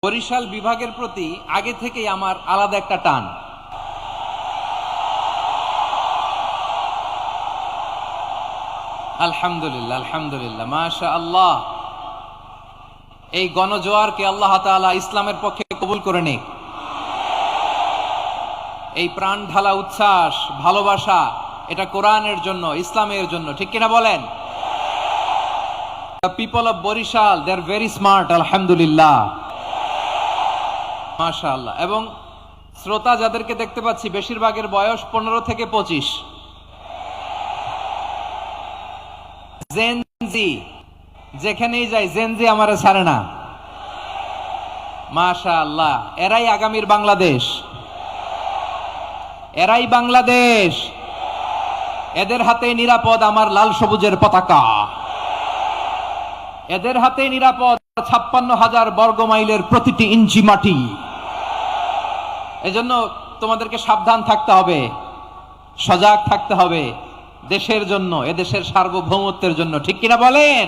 বরিশাল বিভাগের প্রতি আগে থেকেই আমার আলাদা একটা টান। আলহামদুলিল্লাহ, আলহামদুলিল্লাহ, মাশা আল্লাহ। এই গণজোয়ারকে আল্লাহ তাআলা ইসলামের পক্ষে কবুল করে নিক। এই প্রাণ ঢালা উচ্ছ্বাস, ভালোবাসা, এটা কোরআনের জন্য, ইসলামের জন্য, ঠিক কিনা বলেন? The people of Borishal, they are very smart, alhamdulillah, মাশাআল্লাহ। এবং শ্রোতা যাদেরকে দেখতে পাচ্ছি বেশিরভাগের বয়স 15 থেকে 25। জেনজি, যেখানেই যাই জেনজি আমারে ছাড়ে না, মাশাআল্লাহ। এরাই আগামীর বাংলাদেশ, এরাই বাংলাদেশ। এদের হাতে নিরাপদ আমার লাল সবুজের পতাকা, এদের হাতে নিরাপদ 56,000 বর্গ মাইলের প্রতিটি ইঞ্চি মাটি। এজন্য তোমাদেরকে সাবধান থাকতে হবে, সজাগ থাকতে হবে, দেশের জন্য, এদেশের সার্বভৌমত্বের জন্য, ঠিক কিনা বলেন?